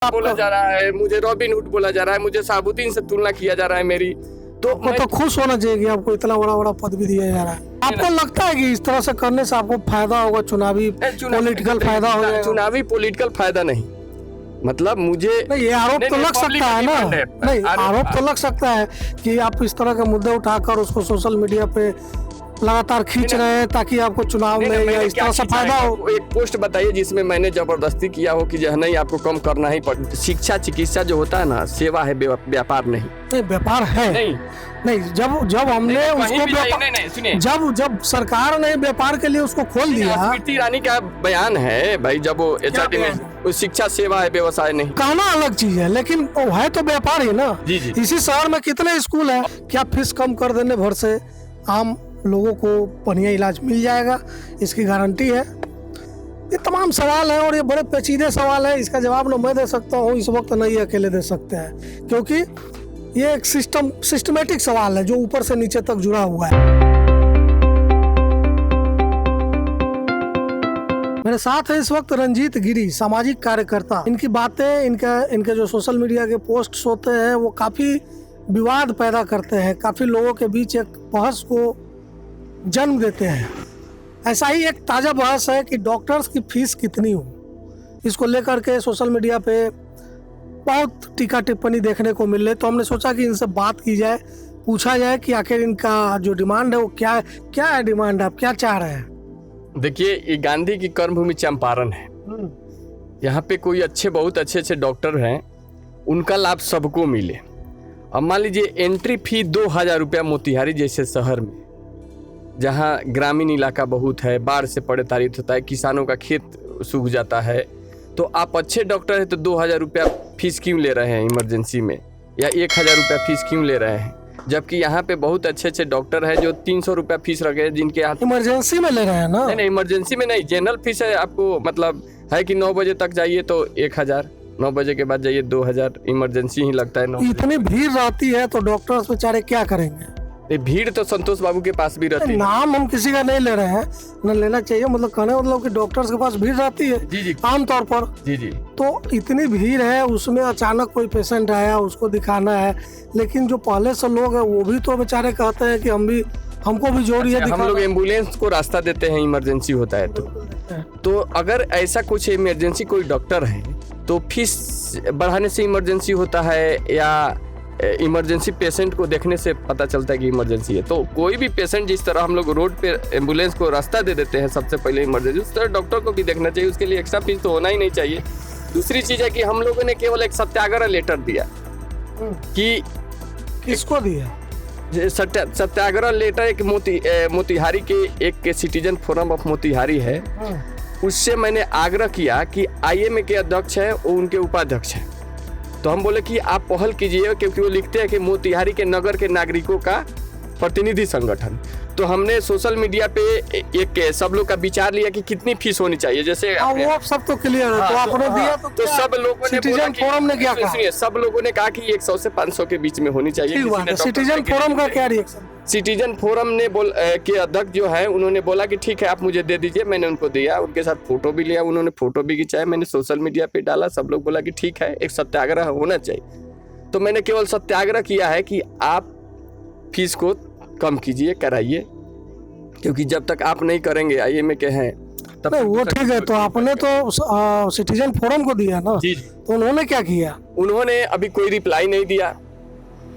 बोला जा रहा है, मुझे रॉबिन हुड बोला जा रहा है, मुझे शहाबुद्दीन से तुलना किया जा रहा है मेरी। तो मैं तो खुश होना चाहिए कि आपको इतना बड़ा बड़ा पद भी दिया जा रहा है। आपको लगता है कि इस तरह से करने से आपको फायदा होगा, चुनावी पॉलिटिकल फायदा हो जाएगा? चुनावी पॉलिटिकल फायदा नहीं, मतलब मुझे नहीं, ये आरोप तो लग सकता है ना। नहीं, आरोप तो लग सकता है कि आप इस तरह के मुद्दे उठाकर उसको सोशल मीडिया पे लगातार खींच रहे हैं ताकि आपको चुनाव में या इस तरह से फायदा हो। एक पोस्ट बताइए जिसमें मैंने जबरदस्ती किया हो कि जो नहीं आपको कम करना ही पड़। शिक्षा चिकित्सा जो होता है ना, सेवा है, व्यापार नहीं। नहीं, व्यापार है। नहीं, जब हमने उसको जब सरकार ने व्यापार के लिए उसको खोल दिया। स्मृति ईरानी का बयान है भाई, जब वो HRD में शिक्षा सेवा है, व्यवसाय नहीं। कहना अलग चीज है, लेकिन वो है तो व्यापार ही ना। जी जी। इसी शहर में कितने स्कूल है, क्या फीस कम कर देने भर से आम लोगों को बढ़िया इलाज मिल जाएगा, इसकी गारंटी है? ये तमाम सवाल हैं और ये बड़े पेचीदे सवाल हैं। इसका जवाब न मैं दे सकता हूँ इस वक्त, न ये अकेले दे सकते हैं, क्योंकि ये एक सिस्टमेटिक सवाल है जो ऊपर से नीचे तक जुड़ा हुआ है। मेरे साथ है इस वक्त रंजीत गिरी, सामाजिक कार्यकर्ता। इनकी बातें, इनके जो सोशल मीडिया के पोस्ट्स होते हैं वो काफी विवाद पैदा करते हैं, काफी लोगों के बीच एक बहस को जन्म देते हैं। ऐसा ही एक ताज़ा बहस है कि डॉक्टर्स की फीस कितनी हो। इसको लेकर के सोशल मीडिया पे बहुत टीका टिप्पणी देखने को मिल रही, तो हमने सोचा कि इनसे बात की जाए, पूछा जाए कि आखिर इनका जो डिमांड है वो क्या है डिमांड, आप क्या चाह रहे हैं? देखिए, ये गांधी की कर्मभूमि चंपारण है। यहाँ पे कोई बहुत अच्छे डॉक्टर हैं, उनका लाभ सबको मिले। अब मान लीजिए एंट्री फी 2000 रुपया मोतिहारी जैसे शहर में, जहाँ ग्रामीण इलाका बहुत है, बाढ़ से प्रताड़ित होता है, किसानों का खेत सूख जाता है, तो आप अच्छे डॉक्टर हैं तो 2000 रुपया फीस क्यों ले रहे हैं इमरजेंसी में, या 1000 रुपया फीस क्यों ले रहे हैं? जबकि यहाँ पे बहुत अच्छे डॉक्टर हैं जो 300 रुपया फीस रखे हैं, जिनके हाथ इमरजेंसी में ले रहे हैं ना। नहीं, इमरजेंसी में नहीं, जनरल फीस है। आपको मतलब है कि 9 बजे तक जाइए तो 1000, 9 बजे के बाद जाइए 2000, इमरजेंसी ही लगता है 9। इतनी भीड़ रहती है तो डॉक्टर्स बेचारे क्या करेंगे? भीड़ तो संतोष बाबू के पास भी रहती है। नाम हम किसी का नहीं ले रहे हैं, न लेना चाहिए, मतलब कहने मतलब कि डॉक्टर्स के पास भीड़ रहती है। जी आमतौर पर। जी। तो इतनी भीड़ है, उसमें अचानक कोई पेशेंट आया, उसको दिखाना है, लेकिन जो पहले से लोग हैं वो भी तो बेचारे कहते हैं कि हमको भी जोड़िए। हम लोग एम्बुलेंस को रास्ता देते हैं, इमरजेंसी होता है तो अगर ऐसा कुछ इमरजेंसी कोई डॉक्टर है तो फीस बढ़ाने से इमरजेंसी होता है, या इमरजेंसी पेशेंट को देखने से पता चलता है कि इमरजेंसी है? तो कोई भी पेशेंट, जिस तरह हम लोग रोड पे एम्बुलेंस को रास्ता दे देते हैं सबसे पहले इमरजेंसी, उस तरह डॉक्टर को भी देखना चाहिए। उसके लिए एक्स्ट्रा फीस तो होना ही नहीं चाहिए। दूसरी चीज है कि हम लोगों ने केवल एक सत्याग्रह लेटर दिया कि किसको दिया? सत्याग्रह लेटर एक मोतिहारी के एक सिटीजन फोरम ऑफ मोतिहारी है, उससे मैंने आग्रह किया कि IMA के अध्यक्ष है, वो उनके उपाध्यक्ष है। तो हम बोले कि आप पहल कीजिए, क्योंकि वो लिखते हैं कि मोतिहारी के नगर के नागरिकों का प्रतिनिधि संगठन। तो हमने सोशल मीडिया पे एक सब लोग का विचार लिया कि कितनी फीस होनी चाहिए। जैसे वो सब तो क्लियर है, तो आपने दिया तो सब लोगों ने सिटीजन फोरम ने क्या कहा? सब लोगों ने कहा कि 100 से 500 के बीच में होनी चाहिए। सिटीजन फोरम का क्या रिएक्शन? सिटीजन फोरम ने के अध्यक्ष जो है, उन्होंने बोला कि ठीक है आप मुझे दे दीजिए। मैंने उनको दिया, उनके साथ फोटो भी लिया, उन्होंने फोटो भी खिंचाया, मैंने सोशल मीडिया पे डाला। सब लोग बोला कि ठीक है, एक सत्याग्रह होना चाहिए। तो मैंने केवल सत्याग्रह किया है कि आप फीस को कम कीजिए, कराइए, क्योंकि जब तक आप नहीं करेंगे, IMA के हैं तब नहीं, वो ठीक है। तो आपने तो सिटीजन फोरम को दिया ना, तो उन्होंने क्या किया? उन्होंने अभी कोई रिप्लाई नहीं दिया।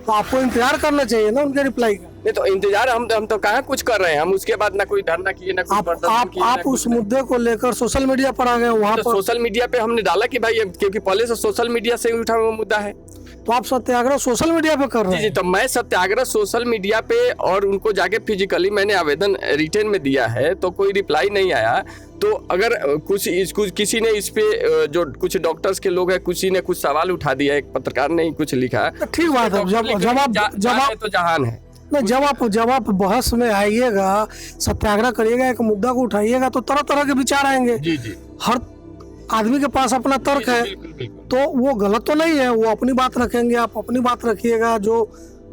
तो आपको इंतजार करना चाहिए ना उनके रिप्लाई का। नहीं तो इंतजार हम तो कहाँ कुछ कर रहे हैं। हम उसके बाद ना कोई धरना किए, ना कुछ प्रदर्शन किए। आप उस मुद्दे को लेकर सोशल मीडिया पर आ गए। वहाँ पर सोशल मीडिया पे हमने डाला कि भाई, क्योंकि पहले से सोशल मीडिया से उठा हुआ मुद्दा है, तो आप सत्याग्रह सोशल मीडिया पे कर रहे हैं? जी। तो मैं सत्याग्रह सोशल मीडिया पे, और उनको जाके फिजिकली मैंने आवेदन रिटर्न में दिया है, तो कोई रिप्लाई नहीं आया। तो अगर किसी ने इस पे, जो कुछ डॉक्टर्स के लोग हैं, किसी ने कुछ सवाल उठा दिया, एक पत्रकार ने कुछ लिखा, ठीक बात है। जवाब तो जहान है। जब आप बहस में आइएगा, सत्याग्रह करिएगा, एक मुद्दा को उठाइएगा, तो तरह तरह के विचार आएंगे। जी। हर आदमी के पास अपना तर्क है, तो वो गलत तो नहीं है। वो अपनी बात रखेंगे, आप अपनी बात रखिएगा,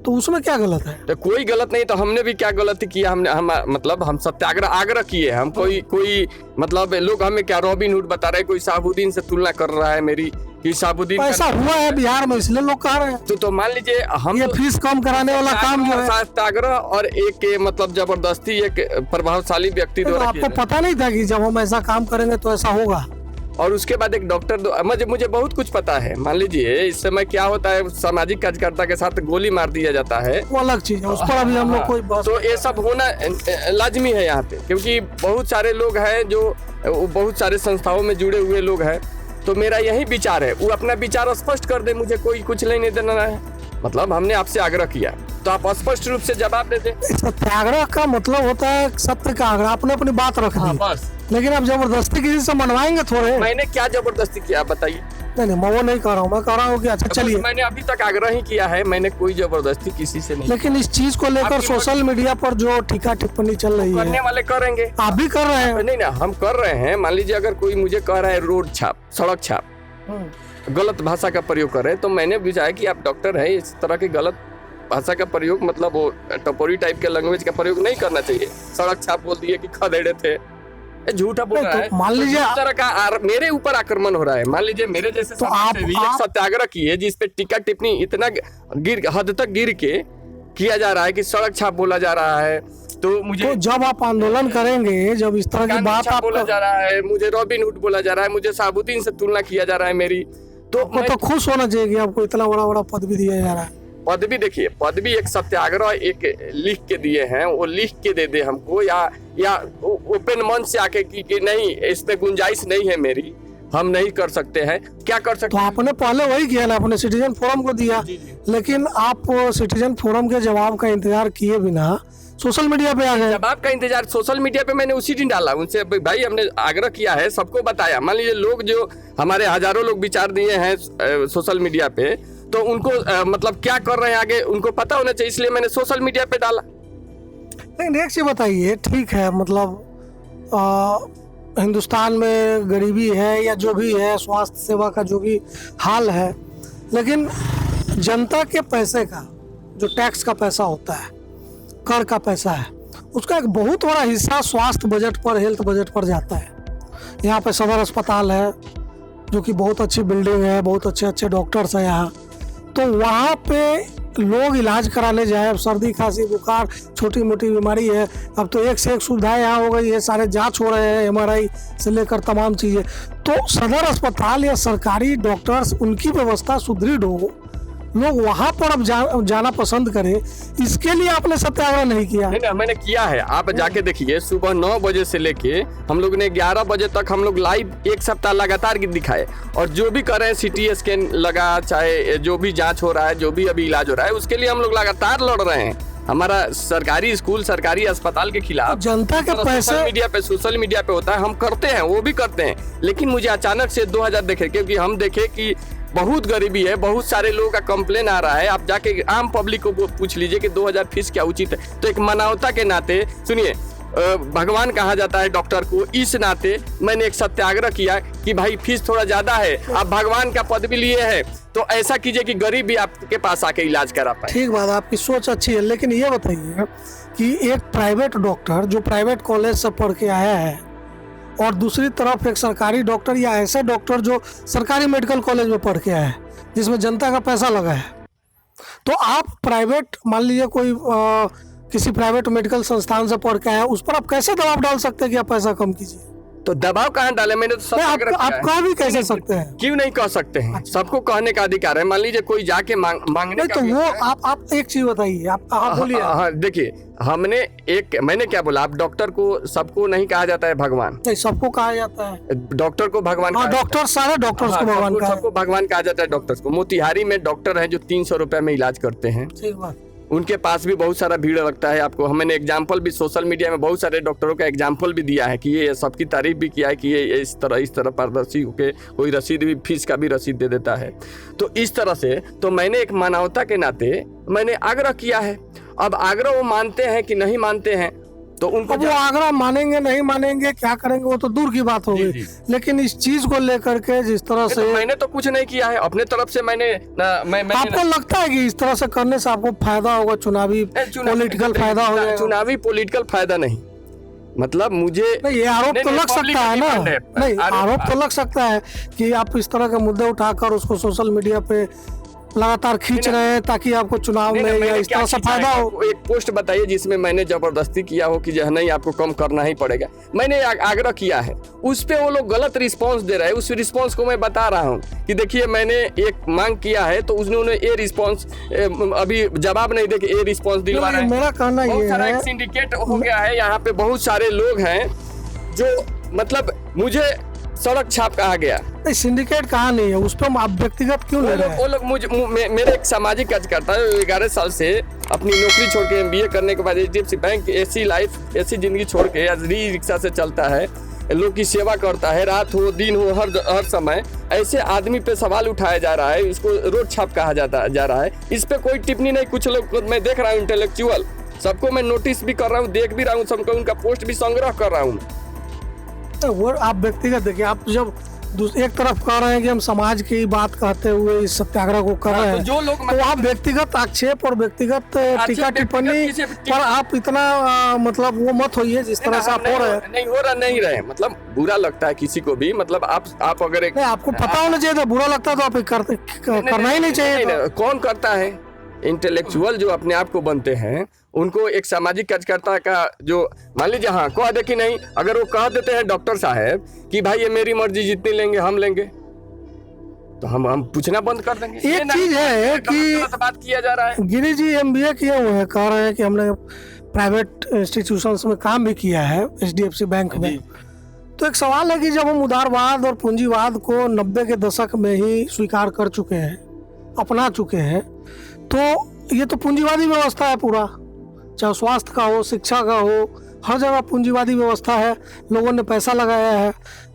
तो उसमें क्या गलत है? तो कोई गलत नहीं। तो हमने भी क्या गलती किया? हम सत्याग्रह आग्रह किए। हम कोई मतलब लोग हमें क्या रॉबिन हुड बता रहे, कोई शहाबुद्दीन से तुलना कर रहा है मेरी, कि साबुद्दीन ऐसा हुआ है बिहार में, इसलिए लोग कह रहे हैं तो मान लीजिए हम ये फीस कम कराने वाला काम जो है। सत्याग्रह और एक मतलब जबरदस्ती एक प्रभावशाली व्यक्ति तो द्वारा आपको पता नहीं था कि जब हम ऐसा काम करेंगे तो ऐसा होगा? और उसके बाद एक डॉक्टर, मुझे बहुत कुछ पता है। मान लीजिए इस समय क्या होता है, सामाजिक कार्यकर्ता के साथ गोली मार दिया जाता है, वो अलग चीज है, उस पर अभी हम लोग कोई बहस। तो ये सब होना लाजमी है यहाँ पे, क्योंकि बहुत सारे लोग हैं जो बहुत सारे संस्थाओं में जुड़े हुए लोग हैं। तो मेरा यही विचार है, वो अपना विचार स्पष्ट कर दे, मुझे कोई कुछ नहीं देना है। मतलब हमने आपसे आग्रह किया तो आप स्पष्ट रूप से जवाब दे दें। सत्याग्रह का मतलब होता है सत्य का आग्रह, आपने अपनी बात रख दी बस। लेकिन आप जबरदस्ती किसी से मनवाएंगे थोड़े। मैंने क्या जबरदस्ती किया बताइए? नहीं, मैं वो नहीं कह रहा हूँ, मैं कह रहा हूँ कि अच्छा चलिए, मैंने अभी तक आग्रह ही किया है, मैंने कोई जबरदस्ती किसी से नहीं। लेकिन इस चीज को लेकर सोशल मीडिया पर जो टीका टिप्पणी चल रही है, करने वाले करेंगे, आप भी कर रहे हैं। नहीं ना, हम कर रहे हैं। मान लीजिए अगर कोई मुझे कह रहा है रोड छाप, सड़क छाप, गलत भाषा का प्रयोग कर रहे हैं, तो मैंने विचारा कि आप डॉक्टर हैं, इस तरह के गलत भाषा का प्रयोग, मतलब वो टपोरी टाइप के लैंग्वेज का प्रयोग नहीं करना चाहिए। सड़क छाप बोल दिए कि खदेड़े थे, झूठा बोल रहा है। मान लीजिए इस तरह का मेरे ऊपर आक्रमण हो रहा है। मान लीजिए मेरे जैसे तो आप सत्याग्रह किए जिसपे टीका टिप्पणी इतना हद तक गिर के किया जा रहा है कि सड़क छाप बोला जा रहा है, तो मुझे तो जब आप आंदोलन करेंगे, जब इस तरह की बात आप बोला जा रहा है, मुझे रॉबिन हुड बोला जा रहा है, मुझे साबुद्दीन से तुलना किया जा रहा है मेरी, तो खुश होना चाहिए कि आपको इतना बड़ा बड़ा पद भी दिया जा रहा है। पदवी देखिए, पदवी एक सत्याग्रह एक लिख के दिए हैं, वो लिख के दे दे हमको, या ओपन मन से आके कि नहीं इसमें गुंजाइश नहीं है मेरी, हम नहीं कर सकते हैं, क्या कर सकते तो आपने पहले वही किया ना, आपने सिटीजन फोरम को दिया। लेकिन आप सिटीजन फोरम के जवाब का इंतजार किए बिना सोशल मीडिया पे आ गए। जवाब का इंतजार सोशल मीडिया पे मैंने उसी दिन डाला उनसे, भाई हमने आग्रह किया है, सबको बताया। मान लीजिए लोग जो हमारे हजारों लोग विचार दिए हैं सोशल मीडिया पे, तो उनको मतलब क्या कर रहे हैं आगे उनको पता होना चाहिए, इसलिए मैंने सोशल मीडिया पे डाला। लेकिन एक चीज बताइए, ठीक है, मतलब हिंदुस्तान में गरीबी है या जो भी है, स्वास्थ्य सेवा का जो भी हाल है, लेकिन जनता के पैसे का जो टैक्स का पैसा होता है, कर का पैसा है, उसका एक बहुत बड़ा हिस्सा स्वास्थ्य बजट पर, हेल्थ बजट पर जाता है। यहाँ पे सदर अस्पताल है जो कि बहुत अच्छी बिल्डिंग है, बहुत अच्छे अच्छे डॉक्टर्स हैं यहाँ, तो वहाँ पे लोग इलाज कराने जाए, अब सर्दी खांसी बुखार छोटी मोटी बीमारी है, अब तो एक से एक सुविधाएं यहाँ हो गई है, सारे जांच हो रहे हैं, MRI से लेकर तमाम चीज़ें। तो सदर अस्पताल या सरकारी डॉक्टर्स, उनकी व्यवस्था सुदृढ़ हो, लोग वहाँ पर अब जाना पसंद करें, इसके लिए आपने सत्याग्रह नहीं किया? नहीं, मैंने किया है। आप जाके देखिए, सुबह 9 बजे से लेके हम लोग ने 11 बजे तक हम लोग लाइव एक सप्ताह लगातार दिखाए, और जो भी कर रहे हैं, CT स्कैन लगा, चाहे जो भी जांच हो रहा है, जो भी अभी इलाज हो रहा है, उसके लिए हम लोग लगातार लड़ रहे हैं। हमारा सरकारी स्कूल, सरकारी अस्पताल के खिलाफ जनता के पैसे सोशल मीडिया पे होता है, हम करते हैं, वो भी करते हैं। लेकिन मुझे अचानक से 2000 देखे, क्योंकि हम देखे कि बहुत गरीबी है, बहुत सारे लोगों का कंप्लेन आ रहा है। आप जाके आम पब्लिक को पूछ लीजिए कि 2000 फीस क्या उचित है। तो एक मानवता के नाते, सुनिए, भगवान कहा जाता है डॉक्टर को, इस नाते मैंने एक सत्याग्रह किया कि भाई फीस थोड़ा ज्यादा है, आप भगवान का पद भी लिए हैं, तो ऐसा कीजिए कि गरीब भी आपके पास आके इलाज करा पाए। ठीक बात, आपकी सोच अच्छी है, लेकिन ये बताइए कि एक प्राइवेट डॉक्टर जो प्राइवेट कॉलेज से पढ़ के आया है, और दूसरी तरफ एक सरकारी डॉक्टर या ऐसे डॉक्टर जो सरकारी मेडिकल कॉलेज में पढ़ के आया है, जिसमें जनता का पैसा लगा है, तो आप प्राइवेट, मान लीजिए कोई किसी प्राइवेट मेडिकल संस्थान से पढ़ के आया, उस पर आप कैसे दबाव डाल सकते हैं कि आप पैसा कम कीजिए? तो दबाव कहाँ डाले, मैंने तो आप कह भी कैसे सकते हैं? क्यों नहीं कह सकते हैं? सबको कहने का अधिकार है। मान लीजिए कोई जाके मांगने का, तो वो आप एक चीज बताइए, आप बोलिए। हाँ, देखिए, मैंने क्या बोला, आप डॉक्टर को सबको नहीं कहा जाता है भगवान, नहीं, सबको कहा जाता है, डॉक्टर को भगवान, डॉक्टर सारे डॉक्टर्स को भगवान, सबको भगवान कहा जाता है। डॉक्टर्स को, मोतिहारी में डॉक्टर हैं जो 300 रुपए में इलाज करते हैं, ठीक बात, उनके पास भी बहुत सारा भीड़ लगता है। आपको मैंने एग्जाम्पल भी सोशल मीडिया में बहुत सारे डॉक्टरों का एग्जाम्पल भी दिया है कि ये सबकी तारीफ भी किया है कि ये इस तरह पारदर्शी होकर कोई रसीद भी, फीस का भी रसीद दे देता है। तो इस तरह से तो मैंने एक मानवता के नाते मैंने आग्रह किया है। अब आग्रह वो मानते हैं कि नहीं मानते हैं, तो उनको वो आग्रह मानेंगे नहीं मानेंगे, क्या करेंगे, वो तो दूर की बात होगी। लेकिन इस चीज को लेकर के जिस तरह से, मैंने तो कुछ नहीं किया है अपने तरफ से। आपको लगता है कि इस तरह से करने से आपको फायदा होगा, चुनावी पॉलिटिकल फायदा होगा? चुनावी पॉलिटिकल फायदा नहीं, मतलब मुझे नहीं, ये आरोप तो लग सकता है ना। नहीं, आरोप तो लग सकता है कि आप इस तरह के मुद्दे उठाकर उसको सोशल मीडिया पे लगातार खींच रहे हैं ताकि आपको चुनाव में या इस तरह से फायदा हो। एक पोस्ट बताइए जिसमें मैंने जबरदस्ती किया हो कि जो नहीं आपको कम करना ही पड़ेगा। मैंने आग्रह किया है, उस पे वो लोग गलत रिस्पांस दे रहे हैं। उस रिस्पांस को मैं बता रहा हूँ कि देखिए मैंने एक मांग किया है तो उन्होंने ये रिस्पांस अभी जवाब नहीं देके ये रिस्पांस दिलवा रहे हैं। मेरा कहना ये है, सिंडिकेट हो गया है यहाँ पे, बहुत सारे लोग हैं जो मतलब मुझे सड़क छाप कहा गया। नहीं, सिंडिकेट कहा नहीं है, उस पर आप व्यक्तिगत क्यों ले रहे हैं? वो लोग मेरे एक सामाजिक कार्यकर्ता है, 11 साल से अपनी नौकरी छोड़ के MBA करने के बाद HDFC बैंक ऐसी लाइफ ऐसी जिंदगी छोड़ के रिक्शा से चलता है, लोग की सेवा करता है, रात हो दिन हो हर समय ऐसे आदमी पे सवाल उठाया जा रहा है, इसको रोड छाप कहा जा रहा है। इस पे कोई टिप्पणी नहीं। कुछ लोग मैं देख रहा हूँ इंटेलेक्चुअल, सबको मैं नोटिस भी कर रहा हूँ, देख भी रहा हूँ, सबको उनका पोस्ट भी संग्रह कर रहा हूँ। वो आप व्यक्तिगत देखिए, आप जब एक तरफ कह रहे हैं कि हम समाज की बात कहते हुए इस सत्याग्रह को कर रहे हैं, तो जो लोग तो आप व्यक्तिगत आक्षेप और व्यक्तिगत टीका टिप्पणी पर आप इतना मतलब वो मत होइए जिस तरह से आप हो रहे हैं। नहीं रहे मतलब बुरा लगता है किसी को भी, मतलब आप अगर एक आपको पता होना चाहिए था, बुरा लगता है तो आप करना ही नहीं चाहिए। कौन करता है? इंटेलेक्चुअल जो अपने आप को बनते हैं उनको एक सामाजिक कार्यकर्ता का जो मान लीजिए हाँ कह दे कि नहीं, अगर वो कह देते हैं डॉक्टर साहब कि भाई ये मेरी मर्जी जितनी लेंगे हम लेंगे, तो हम पूछना बंद कर देंगे। एक चीज है कि बात किया जा रहा है। गिरी जी MBA किए हुए हैं, कह रहे हैं कि हमने प्राइवेट इंस्टीट्यूशंस में काम भी किया है HDFC बैंक में। तो एक सवाल है कि जब हम उदारवाद और पूंजीवाद को 90 के दशक में ही स्वीकार कर चुके हैं, अपना चुके हैं, तो ये तो पूंजीवादी व्यवस्था है पूरा, चाहे स्वास्थ्य का हो, शिक्षा का हो, हर जगह पूंजीवादी व्यवस्था है। लोगों ने पैसा लगाया है,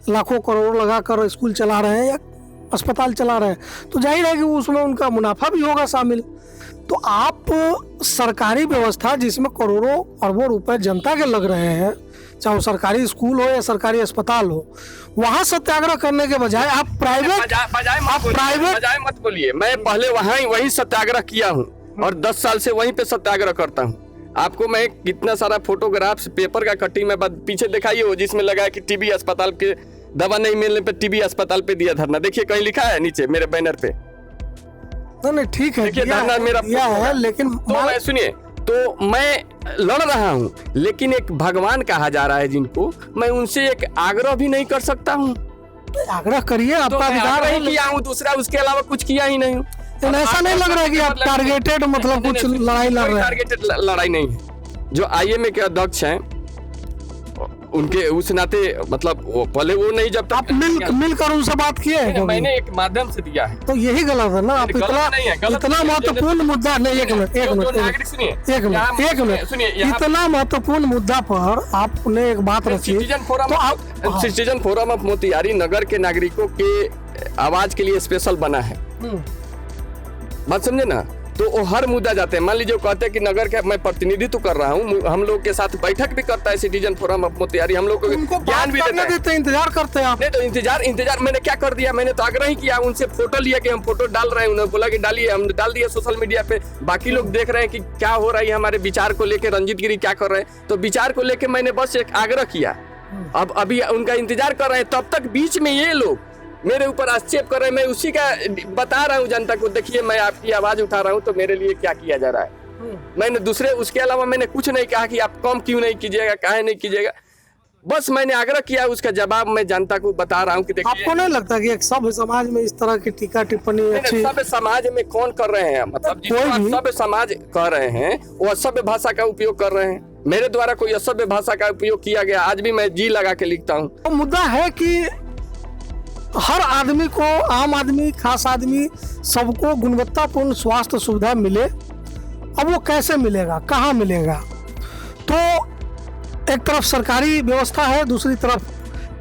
लाखों करोड़ लगाकर स्कूल चला रहे हैं या अस्पताल चला रहे हैं, तो जाहिर है कि उसमें उनका मुनाफा भी होगा शामिल। तो आप सरकारी व्यवस्था जिसमें करोड़ों अरबों रुपए जनता के लग रहे हैं, चाहे वो सरकारी स्कूल हो या सरकारी अस्पताल हो, वहाँ सत्याग्रह करने के बजाय आप प्राइवेट बजाय मत बोलिए। मैं पहले वहीं सत्याग्रह किया हूँ और 10 साल से वहीं पे सत्याग्रह करता हूँ। आपको मैं कितना सारा फोटोग्राफ्स पेपर का कटिंग में पीछे दिखाइए हो जिसमें लगा है कि TB अस्पताल के दवा नहीं मिलने पे TB अस्पताल पे दिया धरना। देखिए कहीं लिखा है नीचे मेरे बैनर पे। नहीं ठीक है, धरना मेरा दिया है, लेकिन तो सुनिए, तो मैं लड़ रहा हूँ, लेकिन एक भगवान कहा जा रहा है जिनको, मैं उनसे एक आग्रह भी नहीं कर सकता हूँ। आग्रह करिए, आपका अधिकार है। किया हूँ, दूसरा उसके अलावा कुछ किया ही नहीं। ऐसा नहीं लग रहा है कि आप टारगेटेड मतलब कुछ लड़ाई लड़ रहे हैं। टारगेटेड लड़ाई नहीं है। जो IMA के अध्यक्ष हैं उनके उस नाते मतलब पहले वो नहीं, जब आप मिलकर उनसे बात किए हैं? मैंने एक माध्यम से दिया है। तो यही गलत है ना। आप इतना महत्वपूर्ण मुद्दा नहीं, एक मिनट सुनिए, इतना महत्वपूर्ण मुद्दा पर आपने एक बात रखी। सिटीजन फोरम ऑफ मोतिहारी नगर के नागरिकों के आवाज के लिए स्पेशल बना है। बात समझे ना? तो वो हर मुद्दा जाते हैं। मान लीजिए कहते हैं कि नगर के मैं प्रतिनिधित्व कर रहा हूँ, हम लोग के साथ बैठक भी करता है सिटीजन फोरम ऑफ मोतिहारी, हम लोग को ज्ञान भी देते हैं। इंतजार करते हैं आप? नहीं तो इंतजार मैंने क्या कर दिया, मैंने तो आग्रह ही किया, उनसे फोटो लिया कि हम फोटो डाल रहे हैं, उन्होंने बोला कि डालिए, हम डाल दिए सोशल मीडिया पे। बाकी लोग देख रहे हैं कि क्या हो रहा है, हमारे विचार को लेकर रंजीत गिरी क्या कर रहे हैं, तो विचार को लेकर मैंने बस एक आग्रह किया। अब अभी उनका इंतजार कर रहे हैं, तब तक बीच में ये लोग मेरे ऊपर आक्षेप कर रहे हैं। मैं उसी का बता रहा हूँ जनता को, देखिए मैं आपकी आवाज उठा रहा हूँ तो मेरे लिए क्या किया जा रहा है। मैंने दूसरे उसके अलावा मैंने कुछ नहीं कहा कि आप कम क्यों नहीं कीजिएगा, काहे नहीं कीजिएगा। बस मैंने आग्रह किया, उसका जवाब मैं जनता को बता रहा हूँ कि देखिए। आपको नहीं लगता कि एक सभ्य समाज में इस तरह की टीका टिप्पणी अच्छी? सभ्य समाज में कौन कर रहे हैं, मतलब सभ्य समाज कह रहे हैं वो असभ्य भाषा का उपयोग कर रहे हैं। मेरे द्वारा कोई असभ्य भाषा का उपयोग किया गया, आज भी मैं जी लगा के लिखता हूँ। तो मुद्दा है कि हर आदमी को, आम आदमी, खास आदमी, सबको गुणवत्तापूर्ण स्वास्थ्य सुविधा मिले। अब वो कैसे मिलेगा, कहाँ मिलेगा? तो एक तरफ सरकारी व्यवस्था है, दूसरी तरफ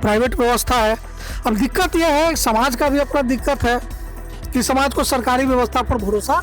प्राइवेट व्यवस्था है। अब दिक्कत यह है, समाज का भी अपना दिक्कत है कि समाज को सरकारी व्यवस्था पर भरोसा।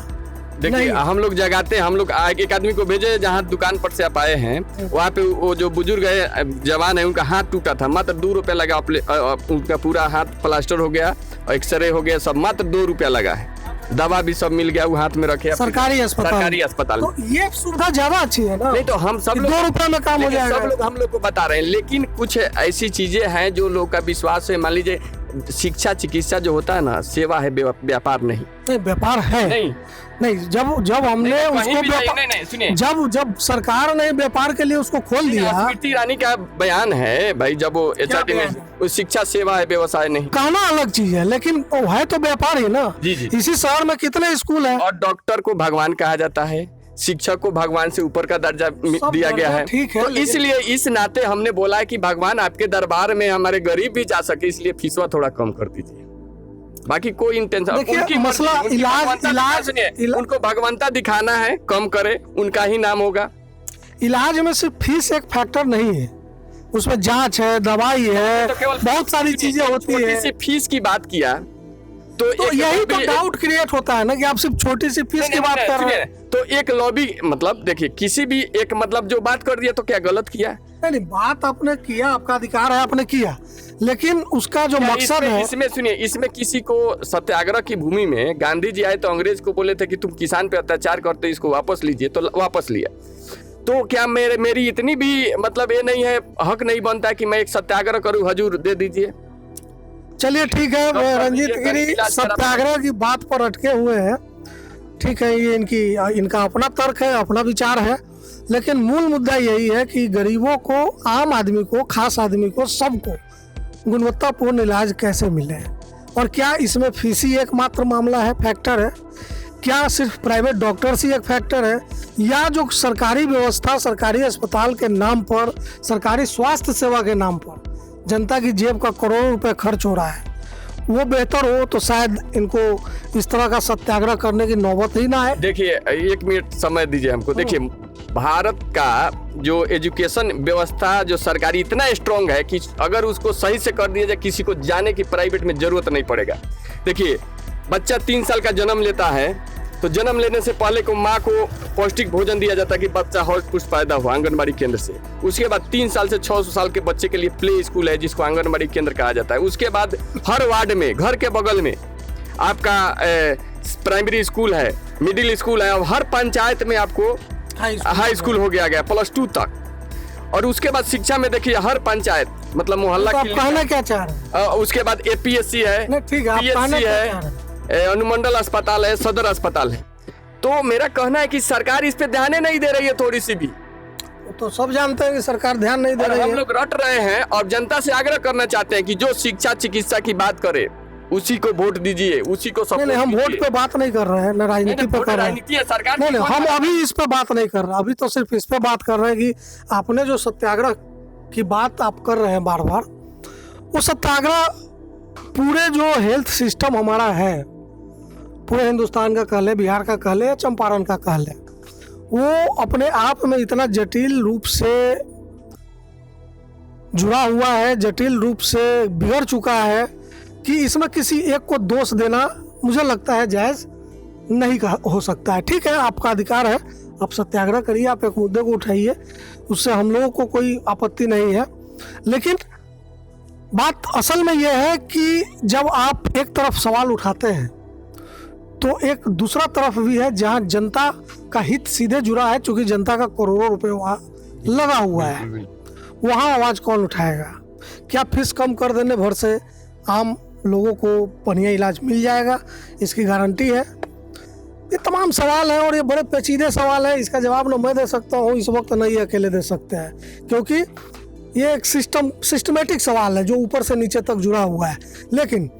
देखिए हम लोग जगाते हैं, हम लोग एक आदमी को भेजे जहाँ दुकान पर से आप आए हैं, वहाँ पे वो जो बुजुर्ग है, जवान है, उनका हाथ टूटा था, मात्र 2 रुपया लगा। उनका पूरा हाथ प्लास्टर हो गया और एक्सरे हो गया, सब मात्र 2 रुपया लगा है। दवा भी सब मिल गया, वो हाथ में रखे सरकारी अस्पताल में। तो ये सुविधा ज्यादा अच्छी है ना। नहीं तो हम सब लोग 2 रुपए में काम हो जाएगा। सब लोग हम लोग को बता रहे हैं, लेकिन कुछ ऐसी चीजें हैं जो लोग का विश्वास है। मान लीजिए शिक्षा चिकित्सा जो होता है ना, सेवा है, व्यापार नहीं। नहीं व्यापार है नहीं जब हमने उसको जब सरकार ने व्यापार के लिए उसको खोल दिया। स्मृति ईरानी का बयान है भाई, जब वो HRD में शिक्षा सेवा है, व्यवसाय नहीं। कहना अलग चीज है, लेकिन वो है तो व्यापार ही ना। जी। इसी शहर में कितने स्कूल है। और डॉक्टर को भगवान कहा जाता है, शिक्षक को भगवान से ऊपर का दर्जा दिया गया है। ठीक है, तो इसलिए इस नाते हमने बोला है कि भगवान आपके दरबार में हमारे गरीब भी जा सके, इसलिए फीसवा थोड़ा कम कर दीजिए। बाकी कोई इंटेंशन, उनकी मसला इलाज उनको भगवंता दिखाना है, कम करे, उनका ही नाम होगा। इलाज में सिर्फ फीस एक फैक्टर नहीं है, उसमें जांच है, दवाई है, तो बहुत सारी चीजें होती है। फीस की बात किया तो यही तो डाउट क्रिएट होता है ना कि आप सिर्फ छोटी सी फीस की बात कर रहे हैं। तो एक लॉबी, मतलब देखिए किसी भी एक मतलब जो बात कर दिया तो क्या गलत किया? नहीं बात आपने किया, आपका अधिकार है, आपने किया, लेकिन उसका जो मकसद है। इसमें सुनिए, इसमें किसी को सत्याग्रह की भूमि में गांधी जी आए तो अंग्रेज को बोले थे कि तुम किसान पे अत्याचार करते, इसको वापस लीजिए, तो वापस लिया। तो क्या मेरी इतनी भी मतलब ये नहीं है, हक नहीं बनता है कि मैं एक सत्याग्रह करूं, हजूर दे दीजिए। चलिए ठीक है, रंजीत गिरी सत्याग्रह की बात पर अटके हुए हैं। ठीक है, ये इनका अपना तर्क है, अपना विचार है, लेकिन मूल मुद्दा यही है कि गरीबों को, आम आदमी को, खास आदमी को, सबको गुणवत्तापूर्ण इलाज कैसे मिले। और क्या इसमें फीस ही एकमात्र मामला है, फैक्टर है? क्या सिर्फ प्राइवेट डॉक्टर्स ही एक फैक्टर है, या जो सरकारी व्यवस्था, सरकारी अस्पताल के नाम पर, सरकारी स्वास्थ्य सेवा के नाम पर जनता की जेब का करोड़ों रुपए खर्च हो रहा है, वो बेहतर हो तो शायद इनको इस तरह का सत्याग्रह करने की नौबत ही ना आए। देखिए 1 मिनट समय दीजिए हमको। देखिए भारत का जो एजुकेशन व्यवस्था जो सरकारी इतना स्ट्रांग है कि अगर उसको सही से कर दिया जाए, किसी को जाने की प्राइवेट में जरूरत नहीं पड़ेगा। देखिए बच्चा 3 साल का जन्म लेता है तो जन्म लेने से पहले को माँ को पौष्टिक भोजन दिया जाता है कि बच्चा हौज पुष्ट पैदा हुआ आंगनबाड़ी केंद्र से। उसके बाद 3 साल से 6 साल के बच्चे के लिए प्ले स्कूल है जिसको आंगनबाड़ी केंद्र कहा जाता है। उसके बाद हर वार्ड में, घर के बगल में आपका प्राइमरी स्कूल है, मिडिल स्कूल है, और हर पंचायत में आपको हाई स्कूल हो गया +2 तक। और उसके बाद शिक्षा में देखिए हर पंचायत मतलब मोहल्ला की कहना क्या चाह रहे हैं। उसके बाद APSC है, PSC है, अनुमंडल अस्पताल है, सदर अस्पताल है। तो मेरा कहना है कि सरकार इस पे ध्यान नहीं दे रही है थोड़ी सी भी। तो सब जानते हैं कि सरकार ध्यान नहीं दे रही है। हम लोग रट रहे हैं और जनता से आग्रह करना चाहते हैं कि जो शिक्षा चिकित्सा की बात करे उसी को वोट दीजिए, उसी को सपोर्ट नहीं, हम वोट पे बात नहीं कर रहे हैं, न राजनीति पे कर रहे हैं। सरकार नहीं, हम अभी इस पे बात नहीं कर रहे, अभी तो सिर्फ इस पे बात कर रहे हैं कि आपने जो सत्याग्रह की बात आप कर रहे हैं बार बार, वो सत्याग्रह पूरे जो हेल्थ सिस्टम हमारा है, पूरे हिंदुस्तान का कह ले, बिहार का कह ले या चंपारण का कह ले, वो अपने आप में इतना जटिल रूप से जुड़ा हुआ है, जटिल रूप से बिगड़ चुका है कि इसमें किसी एक को दोष देना मुझे लगता है जायज़ नहीं हो सकता है। ठीक है, आपका अधिकार है, आप सत्याग्रह करिए, आप एक मुद्दे को उठाइए, उससे हम लोगों को कोई आपत्ति नहीं है। लेकिन बात असल में यह है कि जब आप एक तरफ सवाल उठाते हैं तो एक दूसरा तरफ भी है जहां जनता का हित सीधे जुड़ा है, क्योंकि जनता का करोड़ों रुपए वहां लगा हुआ है, वहां आवाज कौन उठाएगा? क्या फीस कम कर देने भर से आम लोगों को बढ़िया इलाज मिल जाएगा, इसकी गारंटी है? ये तमाम सवाल हैं और ये बड़े पेचीदे सवाल है, इसका जवाब न मैं दे सकता हूँ इस वक्त, नहीं अकेले दे सकते हैं, क्योंकि ये एक सिस्टमेटिक सवाल है जो ऊपर से नीचे तक जुड़ा हुआ है। लेकिन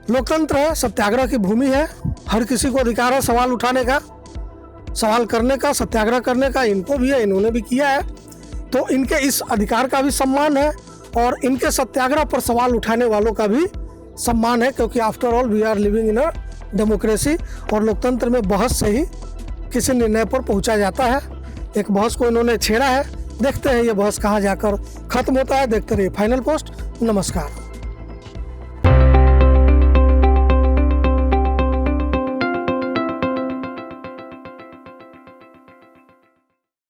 लोकतंत्र है, सत्याग्रह की भूमि है, हर किसी को अधिकार है सवाल उठाने का, सवाल करने का, सत्याग्रह करने का। इनको भी है, इन्होंने भी किया है, तो इनके इस अधिकार का भी सम्मान है और इनके सत्याग्रह पर सवाल उठाने वालों का भी सम्मान है, क्योंकि after all we are living in a democracy और लोकतंत्र में बहस से ही किसी निर्णय पर पहुंचा जाता है। एक बहस को इन्होंने छेड़ा है, देखते हैं ये बहस कहाँ जाकर खत्म होता है। देखते रहिए फाइनल पोस्ट। नमस्कार।